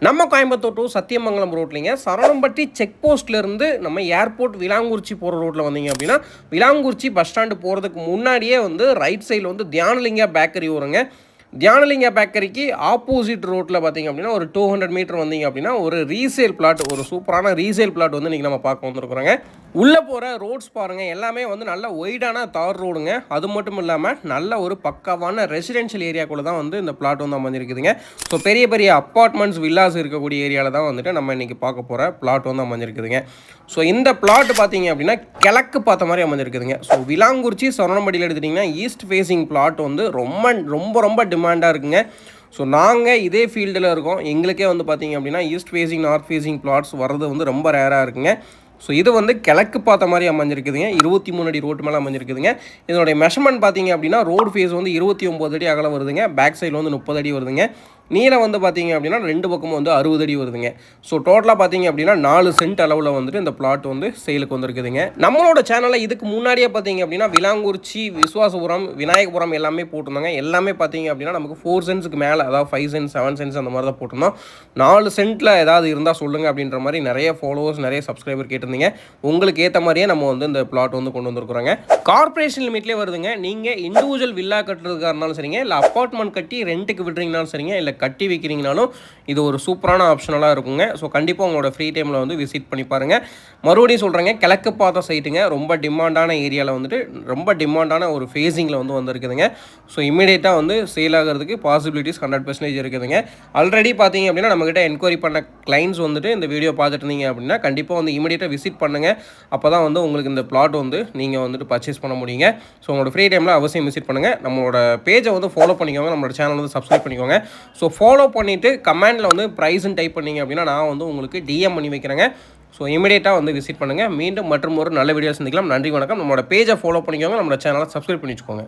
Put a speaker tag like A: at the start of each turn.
A: நம்ம Coimbatore to Sathyamangalam ரோட்லிங்க Saravanampatti check போஸ்ட்லேருந்து நம்ம airport Vilankurichi போகிற ரோட்டில் வந்தீங்க அப்படின்னா விலாங்குறிச்சி பஸ் ஸ்டாண்டு போகிறதுக்கு முன்னாடியே வந்து ரைட் சைடில் வந்து தியானலிங்கா பேக்கரி வருங்க. தியானலிங்கா பேக்கரிக்கு ஆப்போசிட் ரோட்டில் பார்த்திங்க அப்படின்னா ஒரு 200 மீட்டர் வந்தீங்க அப்படின்னா ஒரு ரீசேல் பிளாட், ஒரு சூப்பரான ரீசேல் பிளாட் வந்து இன்றைக்கி நம்ம பார்க்க வந்துருக்குறோங்க. உள்ளே போகிற ரோட்ஸ் பாருங்கள், எல்லாமே வந்து நல்ல ஒய்டான தார் ரோடுங்க. அது மட்டும் இல்லாமல் நல்ல ஒரு பக்காவான ரெசிடென்ஷியல் ஏரியாக்குள்ளே தான் வந்து இந்த பிளாட் வந்து அமைஞ்சிருக்குதுங்க. ஸோ பெரிய பெரிய அப்பார்ட்மெண்ட்ஸ் வில்லாஸ் இருக்கக்கூடிய ஏரியாவில் தான் வந்துட்டு நம்ம இன்றைக்கி பார்க்க போகிற பிளாட் வந்து அமைஞ்சிருக்குதுங்க. ஸோ இந்த பிளாட் பார்த்தீங்க அப்படின்னா கிழக்கு பார்த்த மாதிரி அமைஞ்சிருக்குதுங்க. ஸோ விலாங்குறிச்சி சரவணம்பட்டியில் எடுத்துட்டிங்கன்னா ஈஸ்ட் ஃபேஸிங் பிளாட் வந்து ரொம்ப டிமாண்டாக இருக்குங்க. ஸோ நாங்கள் இதே ஃபீல்டில் இருக்கோம். எங்களுக்கே வந்து பார்த்திங்க அப்படின்னா east facing north facing flats வர்றது வந்து ரொம்ப ரேராக இருக்குங்க. ஸோ இது வந்து கிழக்கு பார்த்த மாதிரி அமைஞ்சிருக்குதுங்க. 23 அடி ரோட்டு மேலே அமைஞ்சிருக்குதுங்க. இதனுடைய மெஷர்மெண்ட் பார்த்திங்க அப்படின்னா ரோடு ஃபேஸ் வந்து 29 அடி அகலம் வருதுங்க. பேக் சைடில் வந்து 30 அடி வருதுங்க. நீளம் வந்து பார்த்திங்க அப்படின்னா 2 பக்கமும் வந்து 60 அடி வருதுங்க. ஸோ டோட்டலாக பார்த்திங்க அப்படின்னா 4 சென்ட் அளவில் வந்துட்டு இந்த பிளாட் வந்து சேலுக்கு வந்துருக்குதுங்க. நம்மளோட சேனலில் இதுக்கு முன்னாடியே பார்த்திங்க அப்படின்னா விலாங்குறிச்சி, விஸ்வாசபுரம், விநாயகபுரம் எல்லாமே போட்டிருந்தாங்க. எல்லாமே பார்த்திங்க அப்படின்னா நமக்கு 4 சென்ட்ஸுக்கு மேலே, அதாவது 5 சென்ட்ஸ் 7 சென்ட்ஸ் அந்த மாதிரி தான் போட்டிருந்தோம். 4 சென்ட்டில் ஏதாவது இருந்தால் சொல்லுங்கள் அப்படின்ற மாதிரி நிறைய ஃபாலோவர்ஸ், நிறைய சப்ஸ்கிரைபர் கேட்டிருந்தீங்க. உங்களுக்கு ஏற்ற மாதிரியே நம்ம வந்து இந்த பிளாட் வந்து கொண்டு வந்துருக்குறோங்க. கார்பரேஷன் லிமிட்லேயே வருதுங்க. நீங்கள் இண்டிவிஜுவல் வில்லா கட்டுறதுக்காக இருந்தாலும் சரிங்க, இல்லை அப்பார்ட்மெண்ட் கட்டி ரெண்ட்டுக்கு விடுறீங்கனாலும் சரிங்க, இல்லை கட்டி வைக்கிறீங்கனாலும் இது ஒரு சூப்பரான ஆப்ஷனலாக இருக்குங்க. ஸோ கண்டிப்பாக உங்களோட ஃப்ரீ டைமில் வந்து விசிட் பண்ணி பாருங்கள். மறுபடியும் சொல்கிறேங்க, கிழக்கு பார்த்த சைட்டுங்க. ரொம்ப டிமாண்டான ஏரியாவில் வந்துட்டு ரொம்ப டிமாண்டான ஒரு ஃபேஸிங்கில் வந்து வந்துருக்குதுங்க. ஸோ இமீடியட்டாக வந்து சேல் ஆகிறதுக்கு பாசிபிலிட்டிஸ் 100% இருக்குதுங்க. ஆல்ரெடி பார்த்தீங்க அப்படின்னா நம்மகிட்ட என்கொயரி பண்ண கிளைண்ட்ஸ் வந்துட்டு இந்த வீடியோ பார்த்துட்டு இருந்தீங்க அப்படின்னா கண்டிப்பாக வந்து இமீடியட்டாக விசிட் பண்ணுங்கள். அப்போ தான் வந்து உங்களுக்கு இந்த பிளாட் வந்து நீங்கள் வந்துட்டு பர்ச்சேஸ் பண்ண முடியுங்க. ஸோ உங்களோட ஃப்ரீ டைமில் அவசியம் விசிட் பண்ணுங்கள். நம்மளோட பேஜை வந்து ஃபாலோ பண்ணிக்கோங்க, நம்மளோட சேனல் வந்து சப்ஸ்கிரைப் பண்ணிக்கோங்க. ஸோ ஃபாலோ பண்ணிவிட்டு கமெண்டில் வந்து ப்ரைஸ்ன்னு டைப் பண்ணிங்க அப்படின்னா நான் வந்து உங்களுக்கு டிஎம் பண்ணி வைக்கிறேங்க. ஸோ இமீடியட்டாக வந்து விசிட் பண்ணுங்கள். மீண்டும் மற்றும் ஒரு நல்ல வீடியோ சந்திக்கலாம். நன்றி, வணக்கம். நம்மளோட பேஜை ஃபாலோ பண்ணிக்கோங்க, நம்மளோட சேனலை சப்ஸ்கிரைப் பண்ணி வச்சுக்கோங்க.